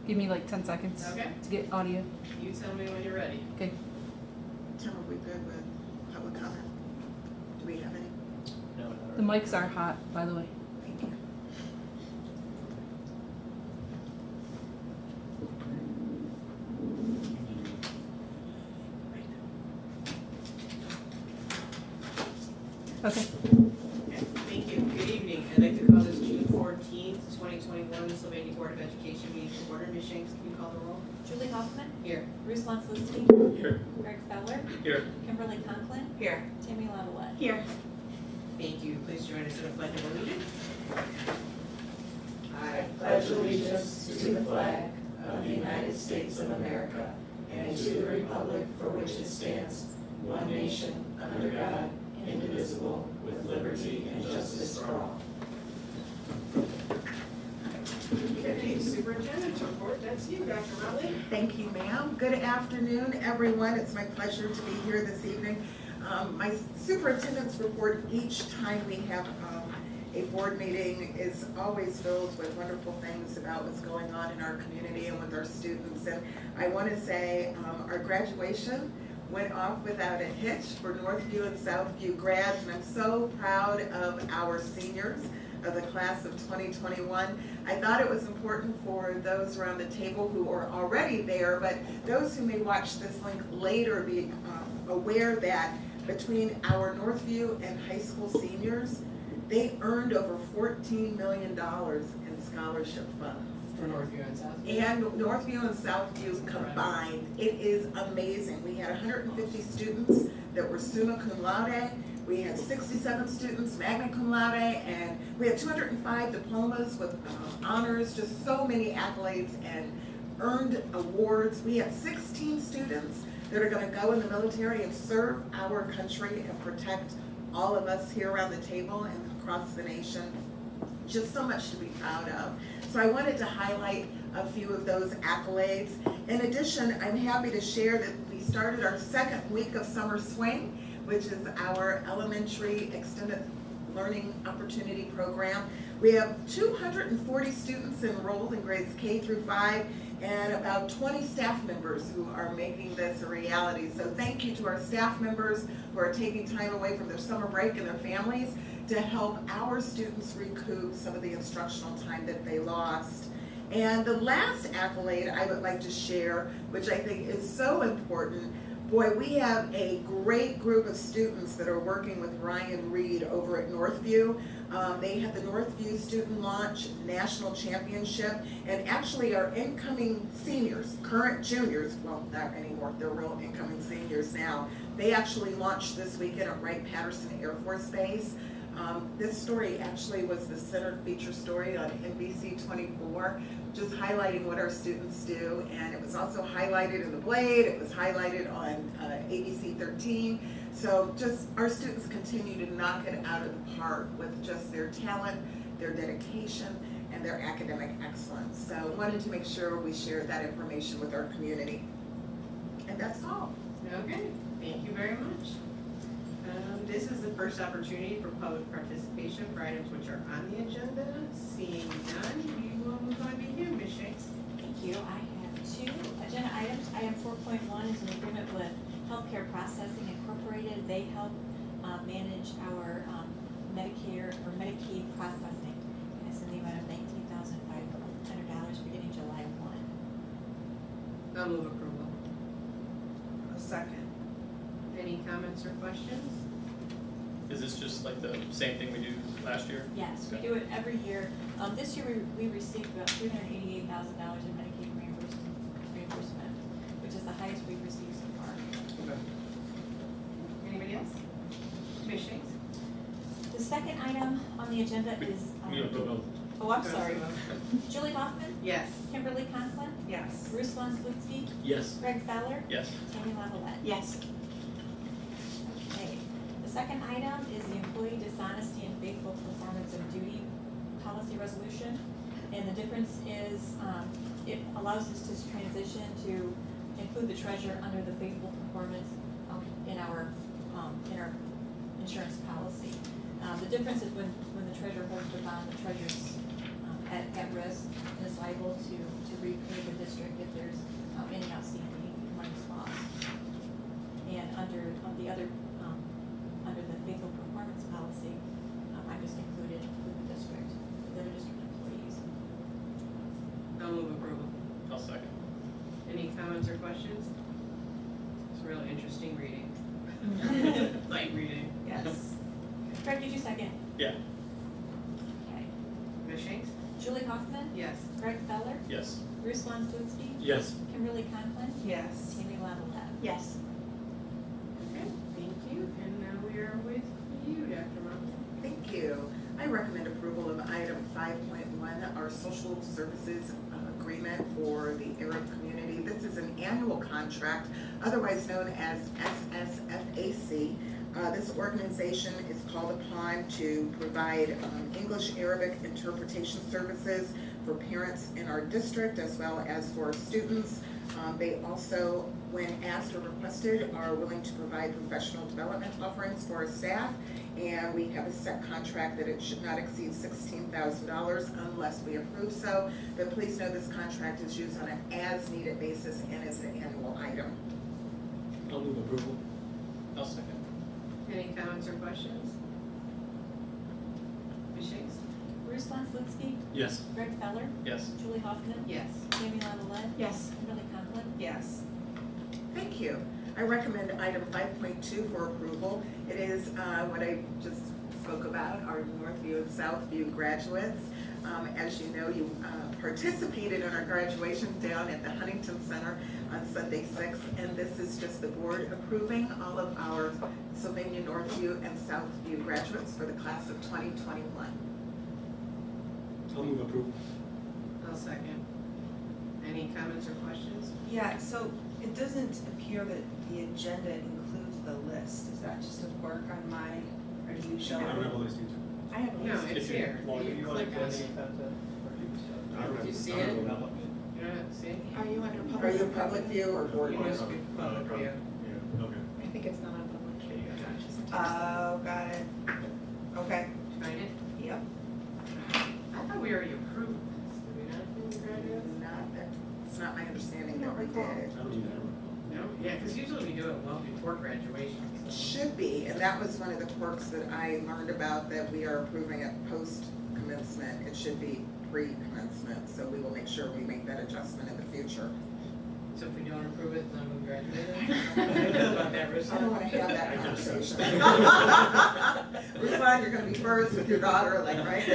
Give me like 10 seconds Okay. to get audio. You tell me when you're ready. Okay. Tim, are we good with public comment? Do we have any? No, The mics are hot, by the way. Thank you. Okay. Okay, thank you. Good evening. I'd like to call this June 14th, 2021 Sylvania Board of Education meeting to order. Ms. Shanks, can you call the roll? Julie Hoffman, Here. Bruce Lonslutsky, Here. Greg Feller, Here. Kimberly Conklin, Here. Tammy Lavalette. Here. Thank you. Please join us in the Pledge of Allegiance. I pledge allegiance to the flag of the United States of America and to the republic for which it stands, one nation, under God, indivisible, with liberty and justice for all. Okay, Superintendents Report. That's you, Dr. Rowley. Thank you, ma'am. Good afternoon, everyone. It's my pleasure to be here this evening. My superintendent's report, each time we have a board meeting, is always filled with wonderful things about what's going on in our community and with our students. And I want to say our graduation went off without a hitch for Northview and Southview grads, and I'm so proud of our seniors of the class of 2021. I thought it was important for those around the table who are already there, but those who may watch this link later be aware that between our Northview and high school seniors, they earned over $14 million in scholarship funds. For Northview and Southview. And Northview and Southview combined. It is amazing. We had 150 students that were summa cum laude. We had 67 students magna cum laude, and we had 205 diplomas with honors, just so many accolades and earned awards. We had 16 students that are going to go in the military and serve our country and protect all of us here around the table and across the nation. Just so much to be proud of. So I wanted to highlight a few of those accolades. In addition, I'm happy to share that we started our second week of Summer Swing, which is our elementary extended learning opportunity program. We have 240 students enrolled in grades K through 5 and about 20 staff members who are making this a reality. So thank you to our staff members who are taking time away from their summer break and their families to help our students recoup some of the instructional time that they lost. And the last accolade I would like to share, which I think is so important, boy, we have a great group of students that are working with Ryan Reed over at Northview. They had the Northview Student Launch National Championship, and actually our incoming seniors, current juniors, well, not anymore, they're real incoming seniors now, they actually launched this weekend at Wright-Patterson Air Force Base. This story actually was the center feature story on NBC 24, just highlighting what our students do, and it was also highlighted in The Blade, it was highlighted on ABC 13, so just our students continue to knock it out of the park with just their talent, their dedication, and their academic excellence. So I wanted to make sure we shared that information with our community. And that's all. Okay, thank you very much. This is the first opportunity for public participation for items which are on the agenda. Seeing none, we will move on to you, Ms. Shanks. Thank you. I have two agenda items. Item 4.1 is an agreement with Healthcare Processing Incorporated. They help manage our Medicare or Medicaid processing. And it's in the amount of $19,500 beginning July 1. I'll move approval. A second. Any comments or questions? Is this just like the same thing we do last year? Yes, we do it every year. This year we received about $388,000 in Medicaid reimbursement, which is the highest we've received so far. Okay. Anybody else? Ms. Shanks? The second item on the agenda is, We have no. oh, I'm sorry. Julie Hoffman, Yes. Kimberly Conklin, Yes. Bruce Lonslutsky, Yes. Greg Feller, Yes. Tammy Lavalette. Yes. Okay. The second item is the employee dishonesty and faithful performance of duty policy resolution. And the difference is it allows us to transition to include the treasurer under the faithful performance in our insurance policy. The difference is when the treasurer holds the bond, the treasurer's at risk and is liable to repay the district if there's any outstanding monies lost. And under the other, under the faithful performance policy, I just included the district, the other district employees. I'll move approval. I'll second. Any comments or questions? It's a really interesting reading. Light reading. Yes. Greg, did you second? Yeah. Okay. Ms. Shanks? Julie Hoffman, Yes. Greg Feller, Yes. Bruce Vanslutsky, Yes. Kimberly Conklin, Yes. Tammy Lavalette. Yes. Okay, thank you. And now we are with you, Dr. Martin. Thank you. I recommend approval of item 5.1, our social services agreement for the Arab community. This is an annual contract, otherwise known as SSFAC. This organization is called upon to provide English-Arabic interpretation services for parents in our district as well as for students. They also, when asked or requested, are willing to provide professional development offerings for our staff. And we have a set contract that it should not exceed $16,000 unless we approve so. But please know this contract is used on an as-needed basis and is an annual item. I'll move approval. I'll second. Any comments or questions? Ms. Shanks? Bruce Vanslutsky, Yes. Greg Feller, Yes. Julie Hoffman, Yes. Tammy Lavalette, Yes. Kimberly Conklin, Yes. Thank you. I recommend item 5.2 for approval. It is what I just spoke about, our Northview and Southview graduates. As you know, you participated in our graduation down at the Huntington Center on Sunday 6th, and this is just the board approving all of our Sylvania Northview and Southview graduates for the class of 2021. I'll move approval. I'll second. Any comments or questions? Yeah, so it doesn't appear that the agenda includes the list. Is that just a quirk on my, or do you show? I don't have a list either. I have a No, list. it's here. You click on it. Do you see it? You don't see it? Are you under public? Are you public view or board You view? must be public view. Yeah, okay. I think it's not on public. Oh, got it. Okay, Find it? yep. I thought we already approved this. Did we not approve the graduates? It's not my understanding that we did. I don't even know. No? Yeah, because usually we do it well before graduation, It so. should be, and that was one of the quirks that I learned about, that we are approving it post-commencement. It should be pre-commencement, so we will make sure we make that adjustment in the future. So if we don't approve it, then we graduate? How do you feel about that, I Ruslan? don't want to have that conversation. Ruslan, you're gonna be first with your daughter, like, right?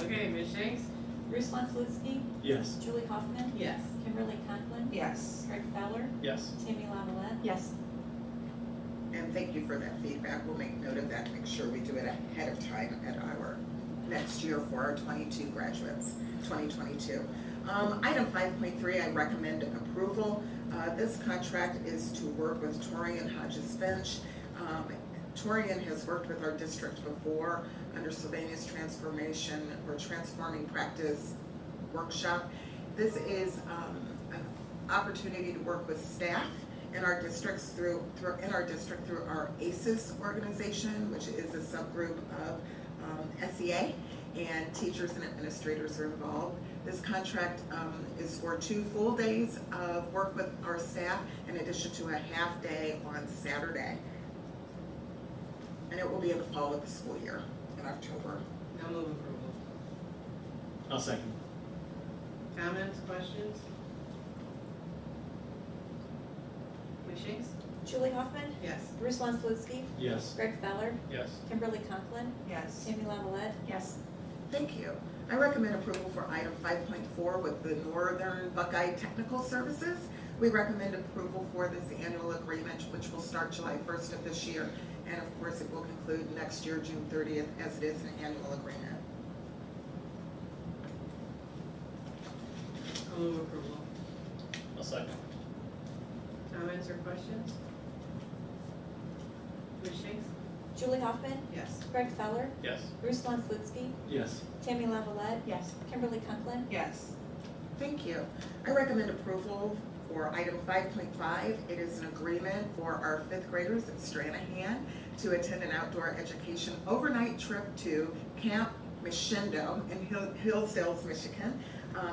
Okay, Ms. Shanks? Bruce Vanslutsky, Yes. Julie Hoffman, Yes. Kimberly Conklin, Yes. Greg Feller, Yes. Tammy Lavalette, Yes. And thank you for that feedback. We'll make note of that, make sure we do it ahead of time at our next year for our 22 graduates, 2022. Item 5.3, I recommend approval. This contract is to work with Torian Hodges Finch. Torian has worked with our district before under Sylvania's transformation or transforming practice workshop. This is an opportunity to work with staff in our districts through our ACES organization, which is a subgroup of SEA, and teachers and administrators are involved. This contract is for 2 full days of work with our staff in addition to a half day on Saturday. And it will be in the fall of the school year, in October. I'll move approval. I'll second. Comments, questions? Ms. Shanks? Julie Hoffman, Yes. Bruce Vanslutsky, Yes. Greg Feller, Yes. Kimberly Conklin, Yes. Tammy Lavalette, Yes. Thank you. I recommend approval for item 5.4 with the Northern Buckeye Technical Services. We recommend approval for this annual agreement, which will start July 1st of this year. And of course, it will conclude next year, June 30th, as it is an annual agreement. I'll move approval. I'll second. Comments or questions? Ms. Shanks? Julie Hoffman, Yes. Greg Feller, Yes. Bruce Vanslutsky, Yes. Tammy Lavalette, Yes. Kimberly Conklin, Yes. Thank you. I recommend approval for item 5.5. It is an agreement for our 5th graders at Stranahan to attend an outdoor education overnight trip to Camp Michendo in Hillsdale, Michigan.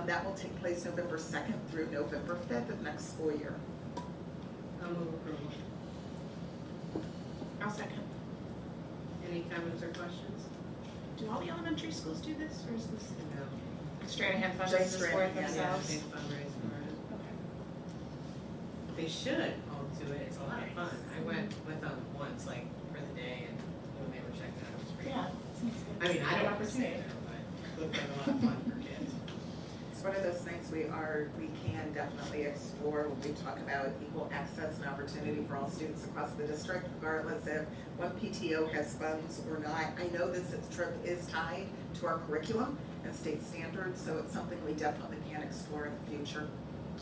That will take place November 2nd through November 5th of next school year. I'll move approval. I'll second. Any comments or questions? Do all the elementary schools do this, or is this No. straight ahead Just fundraisers straight for it ahead, themselves? Big fundraiser for it. Okay. They should all do it, it's a lot of fun. I went with them once, like, for the day, and when they were checking out, it was pretty Yeah. cool. seems good. I mean, I Good don't have to stay opportunity. there, but it looked like a lot of fun for kids. It's one of those things we can definitely explore when we talk about equal access and opportunity for all students across the district, regardless if one PTO has funds or not. I know this trip is tied to our curriculum and state standards, so it's something we definitely can explore in the future.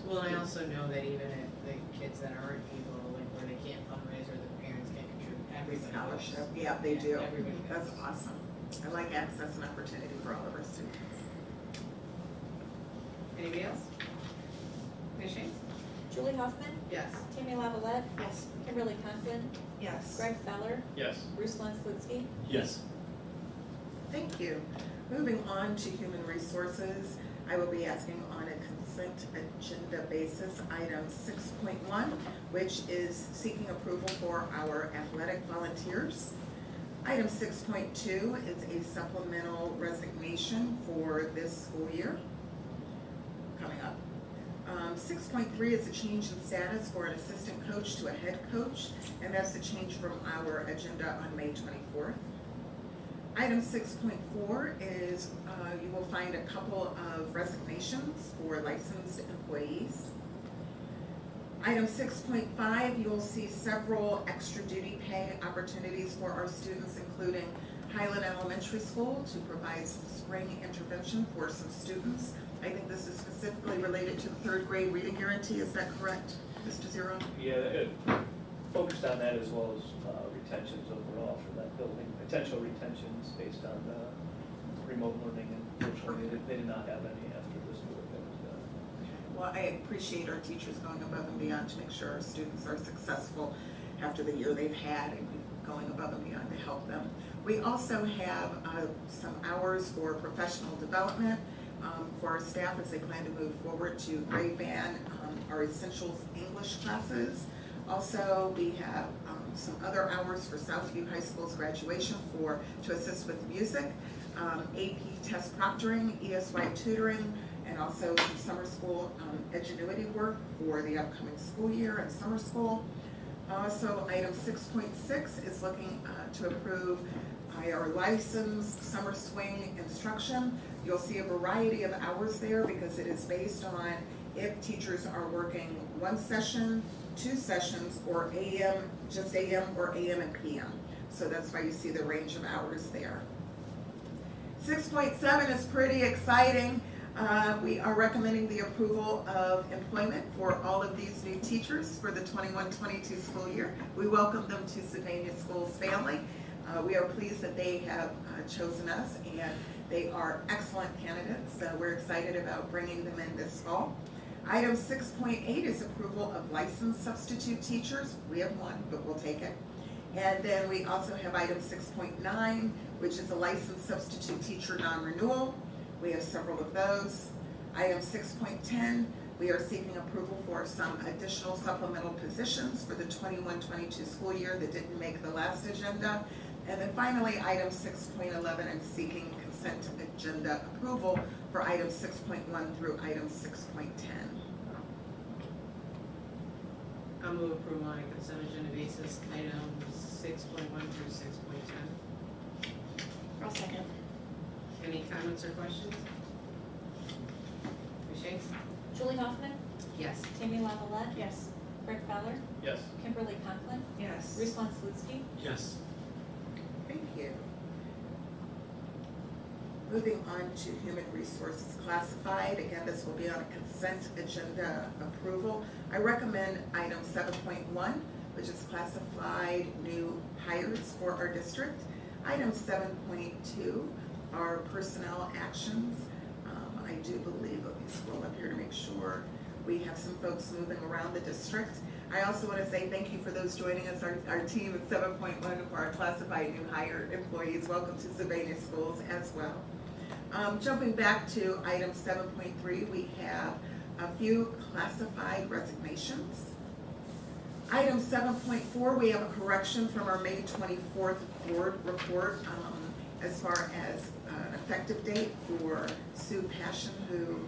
Well, I also know that even if the kids that aren't able, like, where they can't fundraise or the parents can't contribute, everybody goes. Scholarship, yeah, they do. Everybody That's goes. awesome. I like access and opportunity for all of our students. Anybody else? Ms. Shanks? Julie Hoffman, Yes. Tammy Lavalette, Yes. Kimberly Conklin, Yes. Greg Feller, Yes. Bruce Lenslutsky. Yes. Thank you. Moving on to human resources, I will be asking on a consent agenda basis, item 6.1, which is seeking approval for our athletic volunteers. Item 6.2 is a supplemental resignation for this school year coming up. 6.3 is a change in status for an assistant coach to a head coach, and that's a change from our agenda on May 24th. Item 6.4 is you will find a couple of resignations for licensed employees. Item 6.5, you'll see several extra duty pay opportunities for our students, including Highland Elementary School to provide some spring intervention for some students. I think this is specifically related to the third grade reading guarantee, is that correct, Mr. Zero? Yeah, it focused on that as well as retentions overall for that building, potential retentions based on remote learning, and fortunately, they did not have any after this work that was done. Well, I appreciate our teachers going above and beyond to make sure our students are successful after the year they've had and going above and beyond to help them. We also have some hours for professional development for our staff as they plan to move forward to grade band our essentials English classes. Also, we have some other hours for Southview High School's graduation to assist with music, AP test proctoring, ESY tutoring, and also some summer school edgenuity work for the upcoming school year and summer school. Also, item 6.6 is looking to approve our licensed summer swing instruction. You'll see a variety of hours there because it is based on if teachers are working one session, two sessions, or AM, just AM or AM and PM. So that's why you see the range of hours there. 6.7 is pretty exciting. We are recommending the approval of employment for all of these new teachers for the 21-22 school year. We welcome them to Sylvania Schools family. We are pleased that they have chosen us, and they are excellent candidates. We're excited about bringing them in this fall. Item 6.8 is approval of licensed substitute teachers. We have one, but we'll take it. And then we also have item 6.9, which is a licensed substitute teacher non-renewal. We have several of those. Item 6.10, we are seeking approval for some additional supplemental positions for the 21-22 school year that didn't make the last agenda. And then finally, item 6.11, and seeking consent agenda approval for item 6.1 through item 6.10. I'll move approval on a consent agenda basis, items 6.1 through 6.10. I'll second. Any comments or questions? Ms. Shanks? Julie Hoffman, Yes. Tammy Lavalette, Yes. Greg Feller, Yes. Kimberly Conklin, Yes. Bruce Lenslutsky. Yes. Thank you. Moving on to human resources classified. Again, this will be on a consent agenda approval. I recommend item 7.1, which is classified new hires for our district. Item 7.2 are personnel actions. I do believe, let me scroll up here to make sure we have some folks moving around the district. I also want to say thank you for those joining us, our team at 7.1 for our classified new hire employees. Welcome to Sylvania Schools as well. Jumping back to item 7.3, we have a few classified resignations. Item 7.4, we have a correction from our May 24th board report as far as an effective date for Sue Passion, who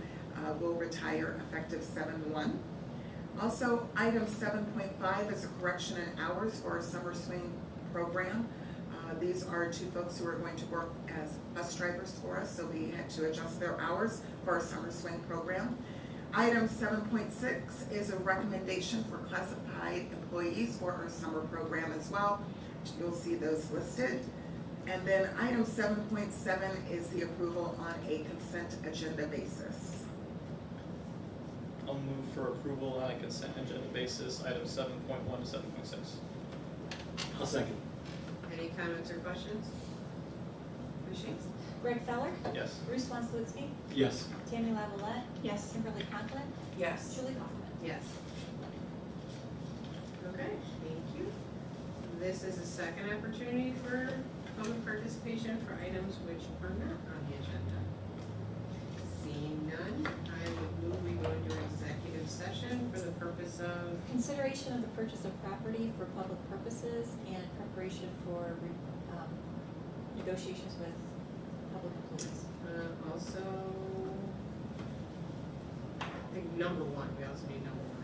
will retire effective 7/1. Also, item 7.5 is a correction in hours for our summer swing program. These are two folks who are going to work as bus drivers for us, so we had to adjust their hours for our summer swing program. Item 7.6 is a recommendation for classified employees for our summer program as well. You'll see those listed. And then item 7.7 is the approval on a consent agenda basis. I'll move for approval on a consent agenda basis, items 7.1 to 7.6. I'll second. Any comments or questions? Ms. Shanks? Greg Feller, Yes. Bruce Vanslutsky, Yes. Tammy Lavalette, Yes. Kimberly Conklin, Yes. Julie Hoffman. Yes. Okay, thank you. This is a second opportunity for public participation for items which are not on the agenda. Seeing none, I would move we go into executive session for the purpose of, Consideration of the purchase of property for public purposes and preparation for negotiations with public employees. also, I think number one, we also need number one.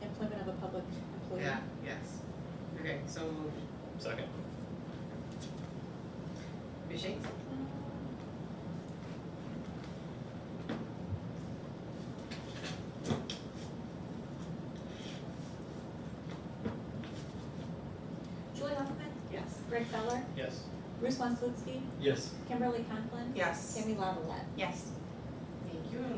Employment of a public employee. Yeah, yes. Okay, so moved. Second. Ms. Shanks? Julie Hoffman, Yes. Greg Feller, Yes. Bruce Vanslutsky, Yes. Kimberly Conklin, Yes. Tammy Lavalette. Yes. Thank you, and